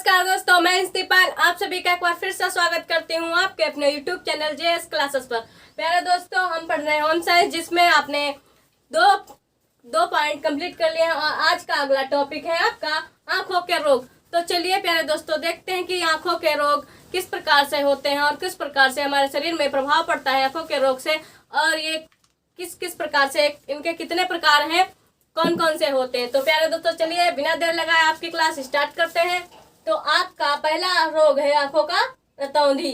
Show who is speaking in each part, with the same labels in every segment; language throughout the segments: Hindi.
Speaker 1: नमस्कार दोस्तों, मैं इंस्तिपाल आप सभी का एक बार फिर से स्वागत करती हूँ आपके अपने यूट्यूब चैनल जेएस क्लासेस पर। प्यारे दोस्तों, हम पढ़ रहे हैं होम साइंस, जिसमें आपने दो पॉइंट कंप्लीट कर लिए हैं और आज का अगला टॉपिक है आपका आंखों के रोग। तो चलिए प्यारे दोस्तों, देखते हैं कि आंखों के रोग किस प्रकार से होते हैं और किस प्रकार से हमारे शरीर में प्रभाव पड़ता है आंखों के रोग से, और ये किस किस प्रकार से, इनके कितने प्रकार हैं, कौन कौन से होते हैं। तो प्यारे दोस्तों, चलिए बिना देर लगाए आपकी क्लास स्टार्ट करते हैं। तो आपका पहला रोग है आंखों का रतौंधी,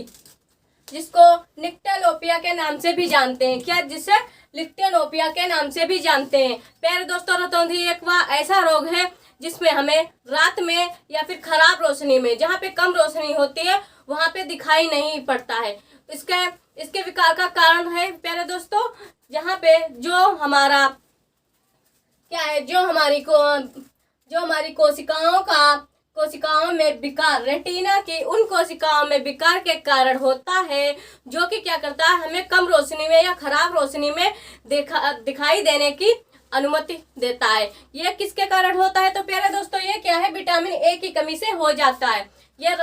Speaker 1: जिसको निक्टेनोपिया के नाम से भी जानते हैं। क्या? जिसे निक्टेनोपिया के नाम से भी जानते हैं। प्यारे दोस्तों, रतौंधी एक वह ऐसा रोग है जिसमें हमें रात में या फिर खराब रोशनी में, जहाँ पे कम रोशनी होती है वहां पे दिखाई नहीं पड़ता है। इसके विकार का कारण है प्यारे दोस्तों, जहाँ पे जो हमारा क्या है, जो हमारी कोशिकाओं में विकार, रेटिना की उन कोशिकाओं में विकार के कारण होता है, जो कि क्या करता है, हमें कम रोशनी में या खराब रोशनी में दिखाई देने की अनुमति देता है। ये किसके कारण होता है? तो प्यारे दोस्तों, ये क्या है, विटामिन ए की कमी से हो जाता है। यह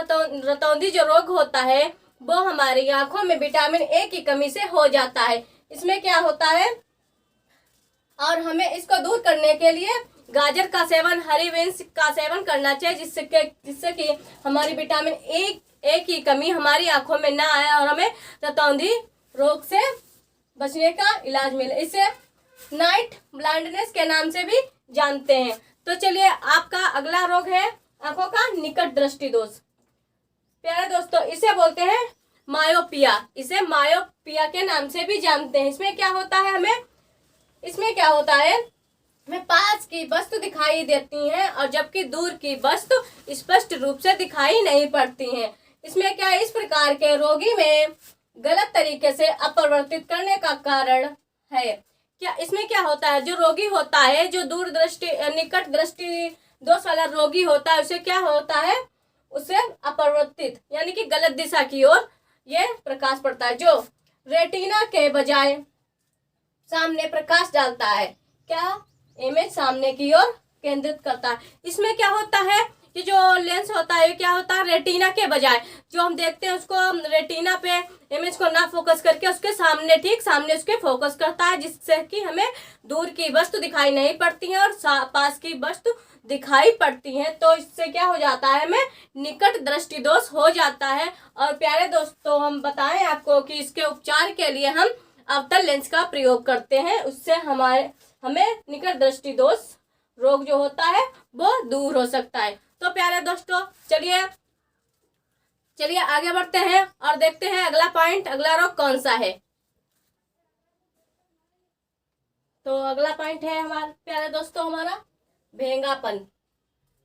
Speaker 1: रतौंधी जो रोग होता है वो हमारी आंखों में विटामिन ए की कमी से हो जाता है। इसमें क्या होता है, और हमें इसको दूर करने के लिए गाजर का सेवन, हरी बीन्स का सेवन करना चाहिए, जिससे कि हमारी विटामिन ए की कमी हमारी आंखों में ना आए और हमें रतौंधी रोग से बचने का इलाज मिले। इसे नाइट ब्लाइंडनेस के नाम से भी जानते हैं। तो चलिए, आपका अगला रोग है आंखों का निकट दृष्टि दोष। प्यारे दोस्तों, इसे बोलते हैं मायोपिया। इसे मायोपिया के नाम से भी जानते हैं। इसमें क्या होता है, हमें पास की वस्तु दिखाई देती हैं और जबकि दूर की वस्तु स्पष्ट रूप से दिखाई नहीं पड़ती हैं। इसमें क्या, इस प्रकार के रोगी में गलत तरीके से अपरिवर्तित करने का कारण है। क्या इसमें क्या होता है, जो रोगी होता है, जो निकट दृष्टि दोष वाला रोगी होता है, उसे क्या होता है, उसे अपरिवर्तित यानी कि गलत दिशा की ओर ये प्रकाश पड़ता है, जो रेटिना के बजाय सामने प्रकाश डालता है। क्या? इमेज सामने की ओर केंद्रित करता है। इसमें क्या होता है कि जो लेंस होता है, क्या होता है, रेटिना के बजाय जो हम देखते हैं उसको रेटिना पे इमेज को ना फोकस करके उसके सामने, ठीक सामने उसके फोकस करता है, जिससे कि हमें दूर की वस्तु दिखाई नहीं पड़ती है और पास की वस्तु दिखाई पड़ती है। तो इससे क्या हो जाता है, हमें निकट दृष्टि दोष हो जाता है। और प्यारे दोस्तों, हम बताएं आपको कि इसके उपचार के लिए हम अवतल लेंस का प्रयोग करते हैं। उससे हमें निकट दृष्टि दोष रोग जो होता है वो दूर हो सकता है। तो प्यारे दोस्तों, चलिए आगे बढ़ते हैं और देखते हैं अगला पॉइंट, अगला रोग कौन सा है। तो अगला पॉइंट है हमारे प्यारे दोस्तों, हमारा भेंगापन।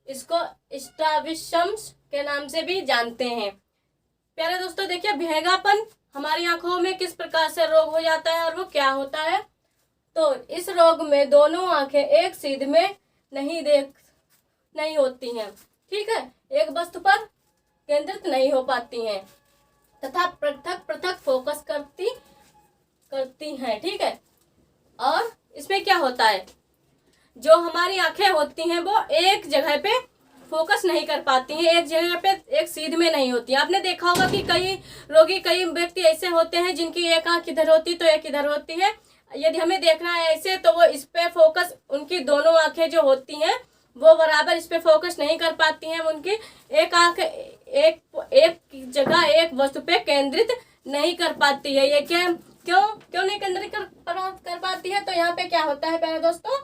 Speaker 1: इसको स्ट्राबिस्मस के नाम से भी जानते हैं। प्यारे दोस्तों, देखिए, भेंगापन हमारी आंखों में किस प्रकार से रोग हो जाता है और वो क्या होता है। तो इस रोग में दोनों आंखें एक सीध में नहीं होती हैं, ठीक है, एक वस्तु पर केंद्रित नहीं हो पाती हैं तथा पृथक पृथक फोकस करती हैं, ठीक है। और इसमें क्या होता है, जो हमारी आंखें होती हैं वो एक जगह पे फोकस नहीं कर पाती हैं, एक जगह पे एक सीध में नहीं होती। आपने देखा होगा कि कई व्यक्ति ऐसे होते हैं जिनकी एक आंख इधर होती तो एक इधर होती है। यदि हमें देखना है ऐसे, तो वो इस पे फोकस, उनकी दोनों आंखें जो होती हैं वो बराबर इस पे फोकस नहीं कर पाती हैं। उनकी एक आंख एक जगह एक वस्तु पे केंद्रित नहीं कर पाती है। ये क्यों नहीं केंद्रित कर पाती है? तो यहाँ पे क्या होता है प्यारे दोस्तों,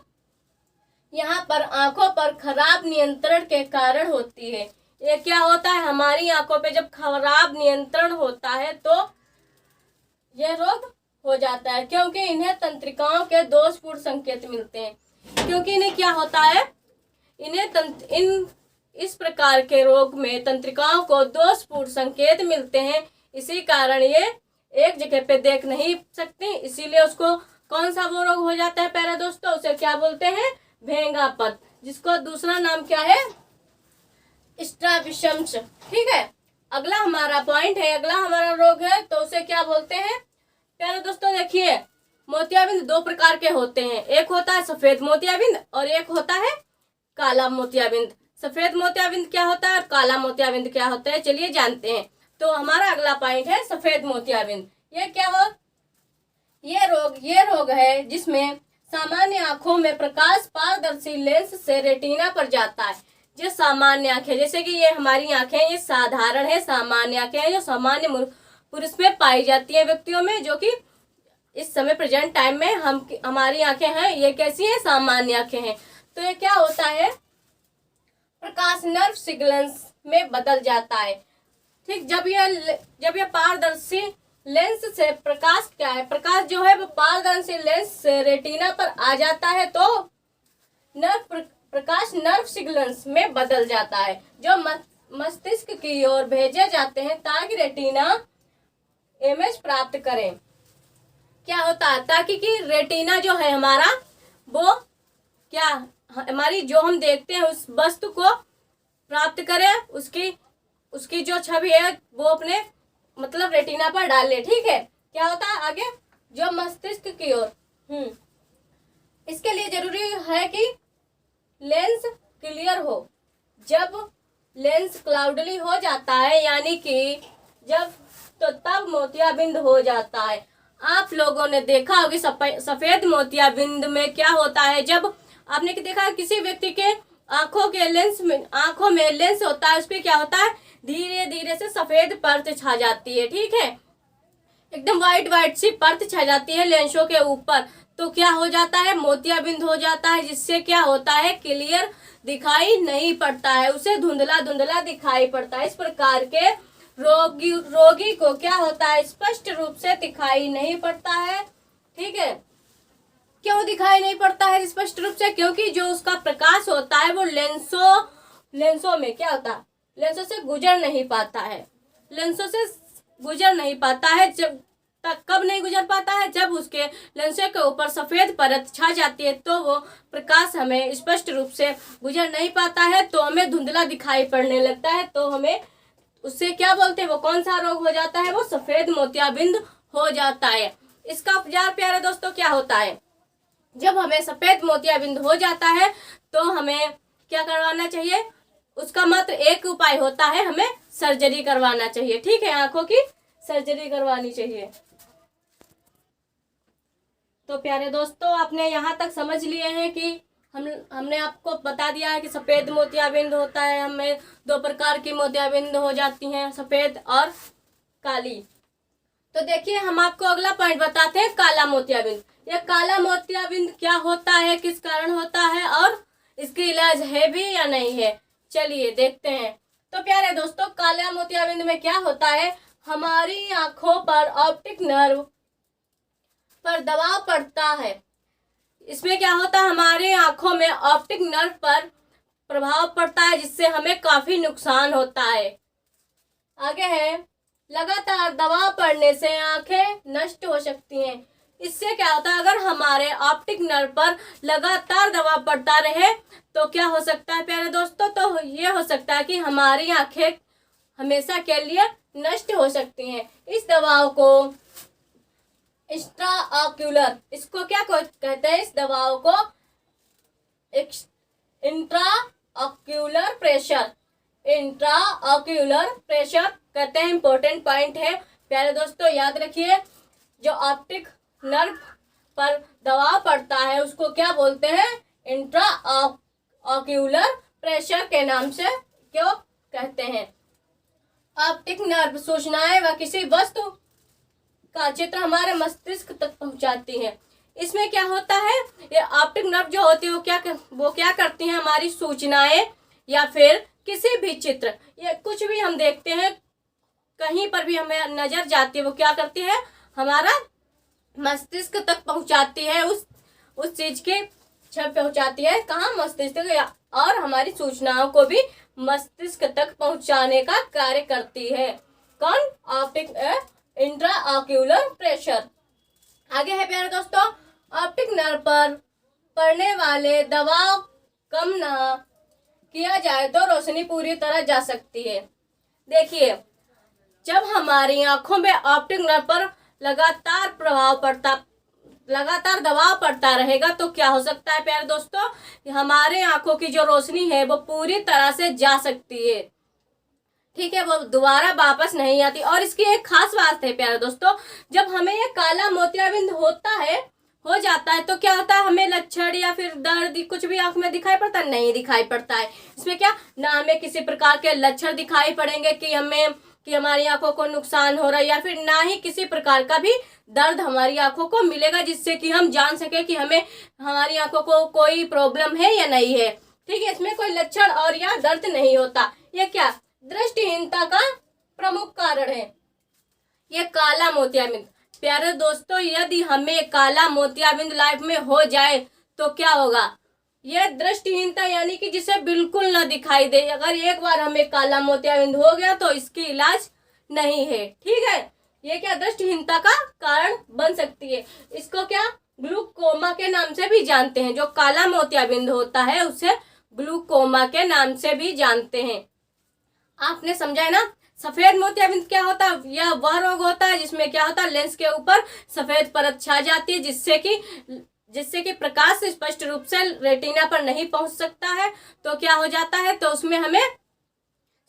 Speaker 1: यहाँ पर आंखों पर खराब नियंत्रण के कारण होती है। ये क्या होता है, हमारी आंखों पे जब खराब नियंत्रण होता है तो यह रोग हो जाता है, क्योंकि इन्हें तंत्रिकाओं के दोषपूर्ण संकेत मिलते हैं। क्योंकि इन्हें क्या होता है, इस प्रकार के रोग में तंत्रिकाओं को दोषपूर्ण संकेत मिलते हैं। इसी कारण ये एक जगह पे देख नहीं सकती, इसीलिए उसको कौन सा वो रोग हो जाता है प्यारे दोस्तों, उसे क्या बोलते हैं, भेंगापन, जिसको दूसरा नाम क्या है, स्ट्राबिस्मस, ठीक है। अगला हमारा पॉइंट है, अगला हमारा रोग है, तो उसे क्या बोलते हैं प्यारे दोस्तों। देखिए, मोतियाबिंद दो प्रकार के होते हैं, एक होता है सफेद मोतियाबिंद और एक होता है काला मोतियाबिंद। सफेद मोतियाबिंद क्या होता है और काला मोतियाबिंद क्या होता है, चलिए जानते हैं। तो हमारा अगला पॉइंट है सफेद मोतियाबिंद। ये क्या हो, ये रोग है जिसमें सामान्य आंखों में प्रकाश पारदर्शी लेंस से रेटिना पर जाता है। जो सामान्य आंखें, जैसे कि ये हमारी आंखें, ये साधारण है, सामान्य आंखें हैं जो सामान्य पुरुष में पाई जाती है, व्यक्तियों में, जो कि इस समय प्रेजेंट टाइम में हमारी आंखें हैं, ये कैसी है, सामान्य आंखें हैं। तो ये क्या होता है, प्रकाश नर्व सिग्नल्स में बदल जाता है। ठीक, जब यह पारदर्शी लेंस से प्रकाश क्या है, प्रकाश जो है वो पारदर्शी लेंस से रेटिना पर आ जाता है तो प्रकाश नर्व सिग्नल्स में बदल जाता है जो मस्तिष्क की ओर भेजे जाते हैं ताकि रेटिना इमेज प्राप्त करें। क्या होता है, ताकि कि रेटिना जो है हमारा, वो क्या, हमारी जो हम देखते हैं उस वस्तु को प्राप्त करें, उसकी जो छवि है वो अपने मतलब रेटिना पर डाल ले। ठीक है, क्या होता है आगे, जो मस्तिष्क की ओर। इसके लिए जरूरी है कि लेंस क्लियर हो। जब लेंस क्लाउडली हो जाता है, यानी कि तब मोतियाबिंद हो जाता है। आप लोगों ने देखा होगा सफेद मोतियाबिंद में क्या होता है, जब आपने देखा किसी व्यक्ति के आंखों में लेंस होता है, उस पर क्या होता है, धीरे धीरे से सफेद परत छा जाती है। ठीक है, एकदम वाइट सी परत छा जाती है लेंसों के ऊपर, तो क्या हो जाता है, मोतियाबिंद हो जाता है, जिससे क्या होता है, क्लियर दिखाई नहीं पड़ता है, उसे धुंधला धुंधला दिखाई पड़ता है। इस प्रकार के रोगी को क्या होता है, स्पष्ट रूप से दिखाई नहीं पड़ता है। ठीक है, क्यों दिखाई नहीं पड़ता है स्पष्ट रूप से, क्योंकि जो उसका प्रकाश होता है वो लेंसों में क्या होता है, लेंसों से गुजर नहीं पाता है। जब तक कब नहीं गुजर पाता है, जब उसके लेंसों के ऊपर सफेद परत छा जाती है तो वो प्रकाश हमें स्पष्ट रूप से गुजर नहीं पाता है, तो हमें धुंधला दिखाई पड़ने लगता है, तो हमें उससे क्या बोलते हैं, वो कौन सा रोग हो जाता है, वो सफेद मोतियाबिंद हो जाता है। इसका उपचार प्यारे दोस्तों क्या होता है, जब हमें सफेद मोतियाबिंद हो जाता है तो हमें क्या करवाना चाहिए, उसका मात्र एक उपाय होता है, हमें सर्जरी करवाना चाहिए। ठीक है, आंखों की सर्जरी करवानी चाहिए। तो प्यारे दोस्तों, आपने यहाँ तक समझ लिए हैं कि हमने आपको बता दिया है कि सफेद मोतियाबिंद होता है, हमें 2 प्रकार की मोतियाबिंद हो जाती हैं, सफेद और काली। तो देखिए, हम आपको अगला पॉइंट बताते हैं, काला मोतियाबिंद। यह काला मोतियाबिंद क्या होता है, किस कारण होता है और इसकी इलाज है भी या नहीं है, चलिए देखते हैं। तो प्यारे दोस्तों, काला मोतियाबिंद में क्या होता है, हमारी आंखों पर ऑप्टिक नर्व पर दबाव पड़ता है। इसमें क्या होता है, हमारे आंखों में ऑप्टिक नर्व पर प्रभाव पड़ता है, जिससे हमें काफी नुकसान होता है। आगे है, लगातार दबाव पड़ने से आंखें नष्ट हो सकती हैं। इससे क्या होता है, अगर हमारे ऑप्टिक नर्व पर लगातार दबाव पड़ता रहे तो क्या हो सकता है प्यारे दोस्तों, तो ये हो सकता है कि हमारी आंखें हमेशा के लिए नष्ट हो सकती हैं। इस दबाव को इंट्राऑक्यूलर, इसको क्या कहते हैं, इस दबाव को इंट्राऑक्यूलर प्रेशर कहते हैं। इंपॉर्टेंट पॉइंट है प्यारे दोस्तों, याद रखिए। जो ऑप्टिक नर्व पर दबाव पड़ता है उसको क्या बोलते हैं, इंट्राऑक्यूलर प्रेशर के नाम से क्यों कहते हैं। ऑप्टिक नर्व सूचनाएं व किसी वस्तु का चित्र हमारे मस्तिष्क तक पहुंचाती है। इसमें क्या होता है, ये ऑप्टिक नर्व जो होती है वो क्या करती हैं, हमारी सूचनाएं या फिर किसी भी चित्र, ये कुछ भी हम देखते हैं, कहीं पर भी हमें नजर जाती है, वो क्या करती है, हमारा मस्तिष्क तक पहुंचाती है, उस चीज के छवि पहुंचाती है, कहाँ, मस्तिष्क, और हमारी सूचनाओं को भी मस्तिष्क तक पहुंचाने का कार्य करती है। कौन, ऑप्टिक इंट्राऑक्यूलर प्रेशर। आगे है प्यारे दोस्तों, ऑप्टिक नर्व पर पड़ने वाले दबाव कम न किया जाए तो रोशनी पूरी तरह जा सकती है। देखिए, जब हमारी आंखों में ऑप्टिक नर्व पर लगातार प्रभाव लगातार दबाव पड़ता रहेगा तो क्या हो सकता है प्यारे दोस्तों, हमारे आंखों की जो रोशनी है वो पूरी तरह से जा सकती है। ठीक है, वो दोबारा वापस नहीं आती। और इसकी एक खास बात है प्यारे दोस्तों, जब हमें ये काला मोतियाबिंद हो जाता है तो क्या होता है, हमें लक्षण या फिर दर्द कुछ भी आंख में दिखाई पड़ता है? नहीं दिखाई पड़ता है। इसमें क्या ना हमें किसी प्रकार के लक्षण दिखाई पड़ेंगे कि हमारी आंखों को नुकसान हो रहा है, या फिर ना ही किसी प्रकार का भी दर्द हमारी आंखों को मिलेगा जिससे कि हम जान सके कि हमारी आंखों को कोई प्रॉब्लम है या नहीं है। ठीक है, इसमें कोई लक्षण और या दर्द नहीं होता। ये क्या दृष्टिहीनता का प्रमुख कारण है, ये काला मोतियाबिंद। प्यारे दोस्तों, यदि हमें काला मोतियाबिंद लाइफ में हो जाए तो क्या होगा, यह दृष्टिहीनता यानी कि जिसे बिल्कुल न दिखाई दे। अगर एक बार हमें काला मोतियाबिंद हो गया तो इसकी इलाज नहीं है। ठीक है, ये क्या दृष्टिहीनता का कारण बन सकती है। इसको क्या ग्लूकोमा के नाम से भी जानते हैं। जो काला मोतियाबिंद होता है उसे ग्लूकोमा के नाम से भी जानते हैं। आपने समझा है ना। सफेद मोतियाबिंद क्या होता है, यह वह रोग होता है जिसमें क्या होता है, लेंस के ऊपर सफेद परत छा जाती है जिससे कि प्रकाश स्पष्ट रूप से रेटिना पर नहीं पहुंच सकता है। तो क्या हो जाता है, तो उसमें हमें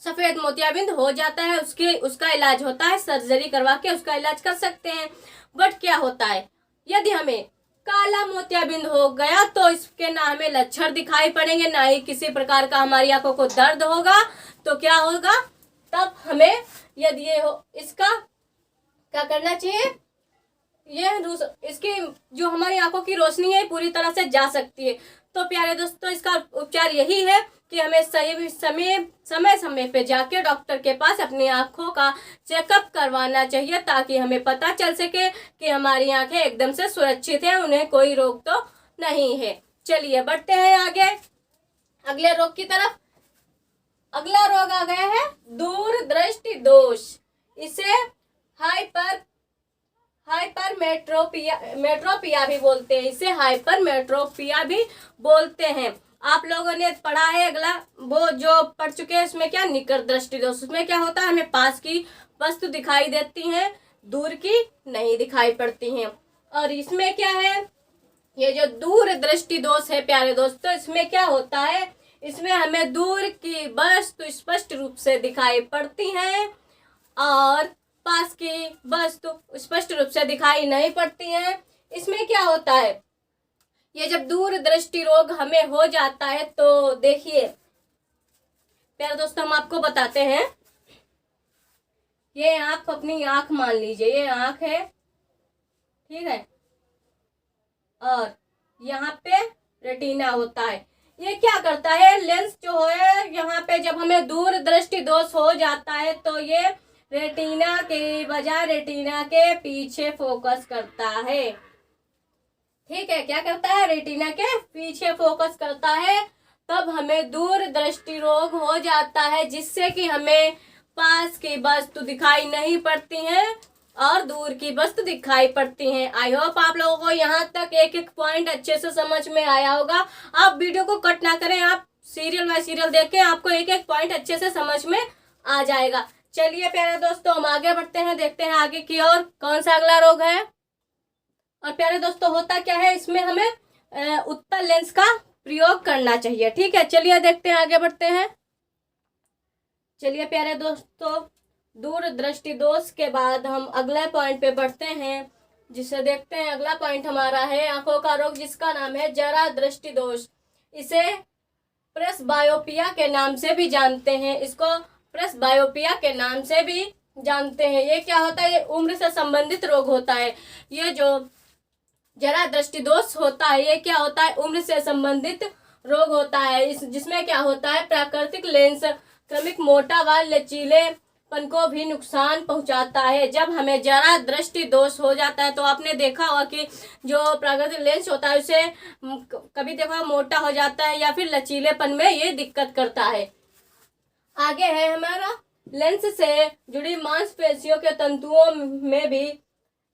Speaker 1: सफेद मोतियाबिंद हो जाता है। उसका इलाज होता है, सर्जरी करवा के उसका इलाज कर सकते हैं। बट क्या होता है, यदि हमें काला मोतियाबिंद हो गया तो इसके ना हमें लक्षण दिखाई पड़ेंगे, ना ही किसी प्रकार का हमारी आंखों को दर्द होगा। तो क्या होगा, तब हमें यदि ये हो, इसका क्या करना चाहिए, इसकी जो हमारी आंखों की रोशनी है पूरी तरह से जा सकती है। तो प्यारे दोस्तों, इसका उपचार यही है कि हमें समय समय पे जाके डॉक्टर के पास अपनी आंखों का चेकअप करवाना चाहिए, ताकि हमें पता चल सके कि हमारी आंखें एकदम से सुरक्षित हैं, उन्हें कोई रोग तो नहीं है। चलिए बढ़ते हैं आगे अगले रोग की तरफ। अगला रोग आ गया है दूर दृष्टि दोष। इसे हाइपरमेट्रोपिया भी बोलते हैं। इसे हाइपरमेट्रोपिया भी बोलते हैं। आप लोगों ने पढ़ा है, अगला वो जो पढ़ चुके हैं उसमें क्या निकट दृष्टि दोष। उसमें क्या होता है, हमें पास की वस्तु दिखाई देती हैं, दूर की नहीं दिखाई पड़ती हैं। और इसमें क्या है, ये जो दूर दृष्टि दोष है प्यारे दोस्तों, इसमें क्या होता है, इसमें हमें दूर की वस्तु स्पष्ट रूप से दिखाई पड़ती हैं और पास की वस्तु स्पष्ट रूप से दिखाई नहीं पड़ती हैं। इसमें क्या होता है, ये जब दूर दृष्टि रोग हमें हो जाता है तो देखिए प्यारे दोस्तों, हम आपको बताते हैं। ये आप अपनी आंख मान लीजिए, ये आंख है, ठीक है, और यहाँ पे रेटिना होता है। ये क्या करता है, लेंस जो है यहाँ पे जब हमें दूर दृष्टि दोष हो जाता है तो ये रेटिना के बजाय रेटिना के पीछे फोकस करता है। ठीक है, क्या करता है, रेटिना के पीछे फोकस करता है। तब हमें दूर दृष्टि रोग हो जाता है, जिससे कि हमें पास की वस्तु दिखाई नहीं पड़ती हैं और दूर की वस्तु दिखाई पड़ती हैं। आई होप आप लोगों को यहाँ तक एक एक पॉइंट अच्छे से समझ में आया होगा। आप वीडियो को कट ना करें, आप सीरियल बाय सीरियल देखें, आपको एक एक पॉइंट अच्छे से समझ में आ जाएगा। चलिए प्यारे दोस्तों, हम आगे बढ़ते हैं, देखते हैं आगे की और कौन सा अगला रोग है। और प्यारे दोस्तों, होता क्या है, इसमें हमें उत्तल लेंस का प्रयोग करना चाहिए। ठीक है, चलिए देखते हैं, आगे बढ़ते हैं। चलिए प्यारे दोस्तों, दूर दृष्टि दोष के बाद हम अगले पॉइंट पे बढ़ते हैं, जिसे देखते हैं। अगला पॉइंट हमारा है आंखों का रोग, जिसका नाम है जरा दृष्टि दोष। इसे प्रेसबायोपिया के नाम से भी जानते हैं। इसको प्रेसबायोपिया के नाम से भी जानते हैं। ये क्या होता है, ये उम्र से संबंधित रोग होता है। ये जो जरा दृष्टि दोष होता है, ये क्या होता है, उम्र से संबंधित रोग होता है। जिसमें क्या होता है, प्राकृतिक लेंस क्रमिक मोटा व लचीलेपन को भी नुकसान पहुंचाता है। जब हमें जरा दृष्टि दोष हो जाता है तो आपने देखा होगा कि जो प्राकृतिक लेंस होता है उसे कभी देखा मोटा हो जाता है या फिर लचीलेपन में ये दिक्कत करता है। आगे है हमारा लेंस से जुड़ी मांसपेशियों के तंतुओं में भी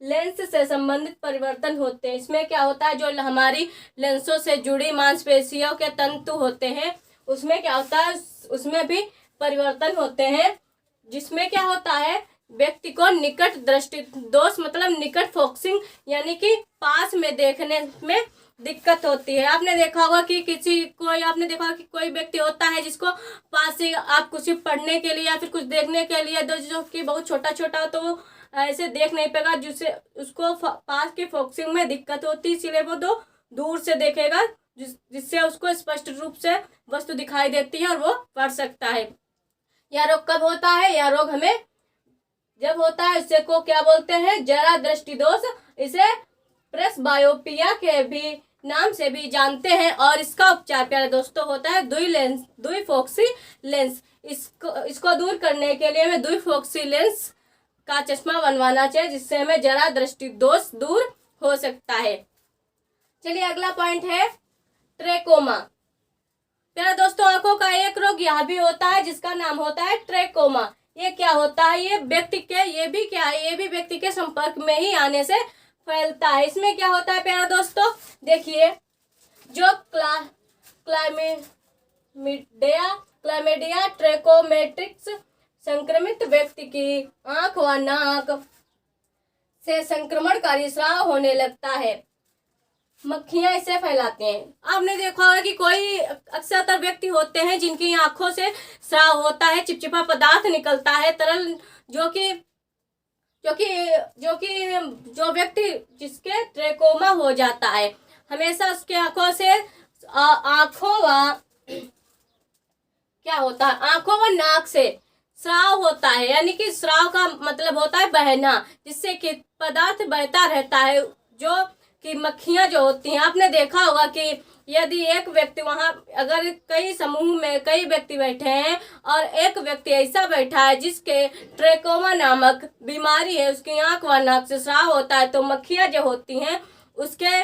Speaker 1: लेंस से संबंधित परिवर्तन होते हैं। इसमें क्या होता है, जो हमारी लेंसों से जुड़ी मांसपेशियों के तंतु होते हैं उसमें क्या होता है, उसमें भी परिवर्तन होते हैं। जिसमें क्या होता है, व्यक्ति को निकट दृष्टि दोष मतलब निकट फोकसिंग यानी कि पास में देखने में दिक्कत होती है। आपने देखा होगा कि आपने देखा होगा कि कोई व्यक्ति होता है जिसको पास से आप कुछ पढ़ने के लिए या फिर कुछ देखने के लिए जो कि बहुत छोटा छोटा हो तो वो ऐसे देख नहीं पाएगा, जिससे उसको पास की फोकसिंग में दिक्कत होती है, इसीलिए वो दूर से देखेगा जिससे उसको स्पष्ट रूप से वस्तु दिखाई देती है और वो पढ़ सकता है। यह रोग कब होता है? यह रोग हमें जब होता है इससे को क्या बोलते हैं? जरा दृष्टि दोष। इसे प्रेसबायोपिया के भी नाम से भी जानते हैं और इसका उपचार प्यारे दोस्तों होता है द्विफोक्सी लेंस। इसको दूर करने के लिए हमें द्विफोक्सी लेंस का चश्मा बनवाना चाहिए, जिससे हमें जरा दृष्टि दोष दूर हो सकता है। चलिए अगला पॉइंट है ट्रेकोमा। प्यारे दोस्तों, आंखों का एक रोग यह भी होता है जिसका नाम होता है ट्रेकोमा। ये क्या होता है? ये भी व्यक्ति के संपर्क में ही आने से फैलता है। इसमें क्या होता है प्यारे दोस्तों? देखिए, जो क्लाइमेडिया ट्रेकोमेट्रिक्स संक्रमित व्यक्ति की आंख व नाक से संक्रमणकारी स्राव होने लगता है। मक्खियां इसे फैलाते हैं। आपने देखा होगा कि कोई अक्सर व्यक्ति होते हैं जिनकी आंखों से स्राव होता है, चिपचिपा पदार्थ निकलता है, तरल जो व्यक्ति जिसके ट्रेकोमा हो जाता है, हमेशा उसके आंखों व नाक से स्राव होता है। यानी कि स्राव का मतलब होता है बहना, जिससे कि पदार्थ बहता रहता है। जो कि मक्खियां जो होती हैं, आपने देखा होगा कि यदि एक व्यक्ति वहां अगर कई समूह में कई व्यक्ति बैठे हैं और एक व्यक्ति ऐसा बैठा है जिसके ट्रेकोमा नामक बीमारी है, उसकी आंख व नाक से स्राव होता है, तो मक्खियां जो होती हैं उसके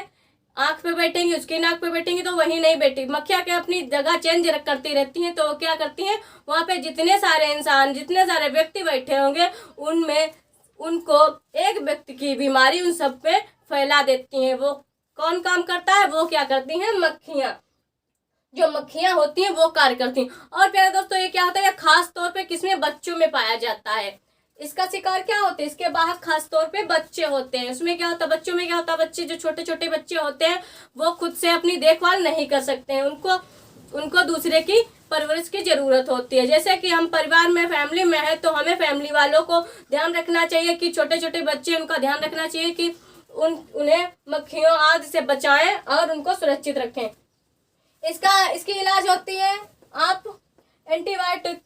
Speaker 1: आंख पे बैठेंगी, उसकी नाक पे बैठेंगी तो वहीं नहीं बैठी। मक्खियां क्या अपनी जगह चेंज करती रहती हैं, तो वो क्या करती हैं, वहां पे जितने सारे व्यक्ति बैठे होंगे उनमें उनको एक व्यक्ति की बीमारी उन सब पे फैला देती हैं। वो कौन काम करता है? वो क्या करती हैं? मक्खियां। जो मक्खियां होती हैं वो कार्य करती हैं। और प्यारे दोस्तों, ये क्या होता है? खास तौर पे किसमें? बच्चों में पाया जाता है। इसका शिकार क्या होते हैं? इसके बाहर खास तौर पे बच्चे होते हैं। उसमें क्या होता है? बच्चों में क्या होता है? बच्चे जो छोटे छोटे बच्चे होते हैं वो खुद से अपनी देखभाल नहीं कर सकते हैं, उनको दूसरे की परवरिश की जरूरत होती है। जैसे कि हम परिवार में फैमिली में है तो हमें फैमिली वालों को ध्यान रखना चाहिए कि छोटे छोटे बच्चे, उनका ध्यान रखना चाहिए कि उन्हें मक्खियों आदि से बचाएं और उनको सुरक्षित रखें। इसकी इलाज होती है, आप एंटीबायोटिक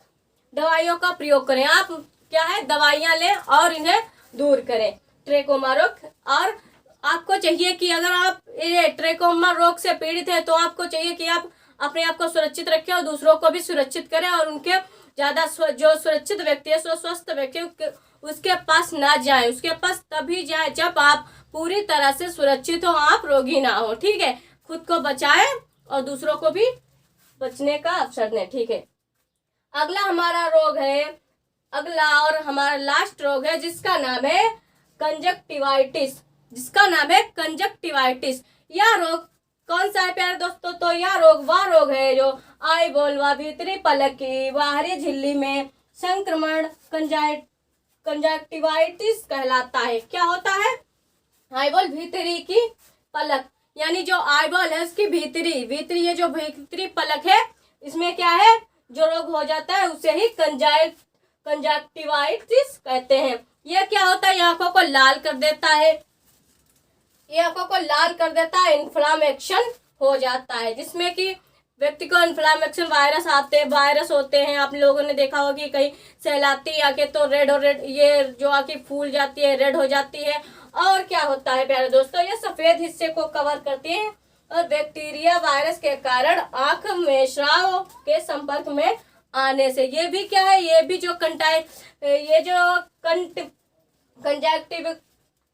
Speaker 1: दवाइयों का प्रयोग करें। आप क्या है? दवाइयां लें और इन्हें दूर करें ट्रेकोमा रोग। और आपको चाहिए कि अगर आप ये ट्रेकोमा रोग से पीड़ित है तो आपको चाहिए कि आप अपने आप को सुरक्षित रखें और दूसरों को भी सुरक्षित करें, और उनके ज्यादा जो सुरक्षित व्यक्ति है, स्वस्थ व्यक्ति, उसके पास ना जाए। उसके पास तभी जाए जब आप पूरी तरह से सुरक्षित हो, आप रोगी ना हो। ठीक है, खुद को बचाएं और दूसरों को भी बचने का अवसर दें। ठीक है, अगला हमारा लास्ट रोग है जिसका नाम है कंजक्टिवाइटिस। यह रोग कौन सा है प्यारे दोस्तों? तो यह रोग वह रोग है जो आईबॉल व भीतरी पलक की बाहरी झिल्ली में संक्रमण कंजक्टिवाइटिस कहलाता है। क्या होता है? आईबॉल भीतरी की पलक, यानी जो आईबॉल है उसकी भीतरी ये जो भीतरी पलक है, इसमें क्या है? जो रोग हो जाता है उसे ही कंजक्टिवाइटिस कहते हैं। यह क्या होता है? आंखों को लाल कर देता है, इन्फ्लामेशन हो जाता है, जिसमें कि व्यक्ति को इन्फ्लामेशन वायरस होते हैं। आप लोगों ने देखा होगा कि कहीं सहलाती आंखें तो रेड ये जो आंखें फूल जाती है, रेड हो जाती है। और क्या होता है प्यारे दोस्तों? ये सफेद हिस्से को कवर करती है और बैक्टीरिया वायरस के कारण आंख में स्राव के संपर्क में आने से ये भी क्या है? ये भी जो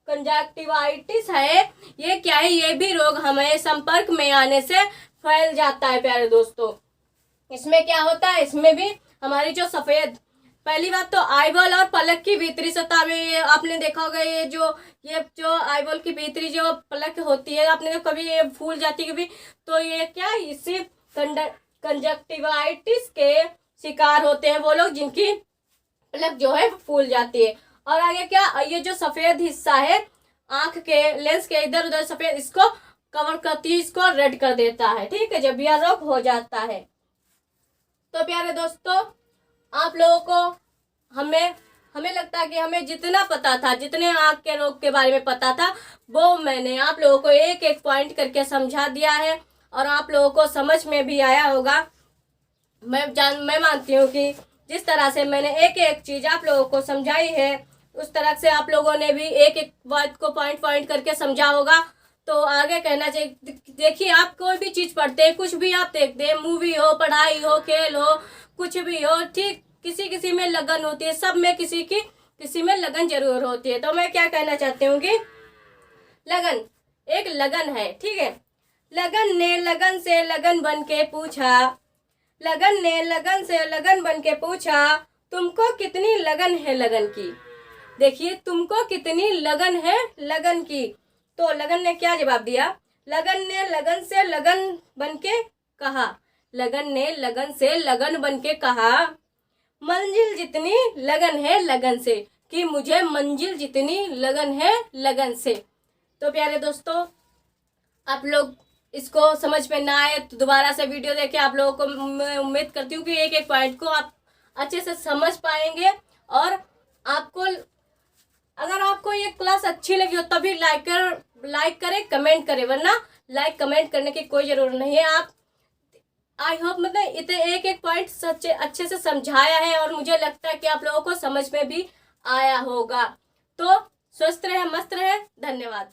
Speaker 1: कंजक्टिवाइटिस है, ये क्या है? ये भी रोग हमें संपर्क में आने से फैल जाता है प्यारे दोस्तों। इसमें क्या होता है? इसमें भी हमारी जो सफेद, पहली बात तो आईबॉल और पलक की भीतरी सतह में, ये आपने देखा होगा ये जो आईबॉल की भीतरी जो पलक होती है, आपने तो कभी ये फूल जाती कभी, तो ये क्या इसी कंजक्टिवाइटिस के शिकार होते हैं वो लोग जिनकी पलक जो है फूल जाती है। और आगे क्या, ये जो सफेद हिस्सा है आंख के लेंस के इधर उधर सफेद, इसको कवर करती है, इसको रेड कर देता है। ठीक है, जब यह रोग हो जाता है। तो प्यारे दोस्तों, आप लोगों को हमें लगता है कि हमें जितना पता था, जितने आंख के रोग के बारे में पता था, वो मैंने आप लोगों को एक एक पॉइंट करके समझा दिया है और आप लोगों को समझ में भी आया होगा। मैं मानती हूँ कि जिस तरह से मैंने एक एक चीज आप लोगों को समझाई है, उस तरह से आप लोगों ने भी एक एक बात को पॉइंट पॉइंट करके समझा होगा। तो आगे कहना चाहिए, देखिए आप कोई भी चीज पढ़ते हैं, कुछ भी आप देखते हैं, मूवी हो, पढ़ाई हो, खेल हो, कुछ भी हो, ठीक, किसी किसी में लगन होती है, सब में किसी में लगन जरूर होती है। तो मैं क्या कहना चाहती हूँ कि लगन एक लगन है। ठीक है, लगन ने लगन से लगन बन के पूछा, लगन ने लगन से लगन बन के पूछा, तुमको कितनी लगन है लगन की। देखिए, तुमको कितनी लगन है लगन की। तो लगन ने क्या जवाब दिया, लगन ने लगन से लगन बन के कहा, लगन ने लगन से लगन बन के कहा, मंजिल जितनी लगन है लगन से, कि मुझे मंजिल जितनी लगन है लगन से। तो प्यारे दोस्तों, आप लोग इसको समझ में ना आए तो दोबारा से वीडियो देखे। आप लोगों को मैं उम्मीद करती हूँ कि एक एक पॉइंट को आप अच्छे से समझ पाएंगे। और आपको, अगर आपको ये क्लास अच्छी लगी हो तभी लाइक करें, कमेंट करें, वरना लाइक कमेंट करने की कोई जरूरत नहीं है। आप, आई होप, मतलब इतने एक एक पॉइंट सच्चे अच्छे से समझाया है और मुझे लगता है कि आप लोगों को समझ में भी आया होगा। तो स्वस्थ रहे, मस्त रहे, धन्यवाद।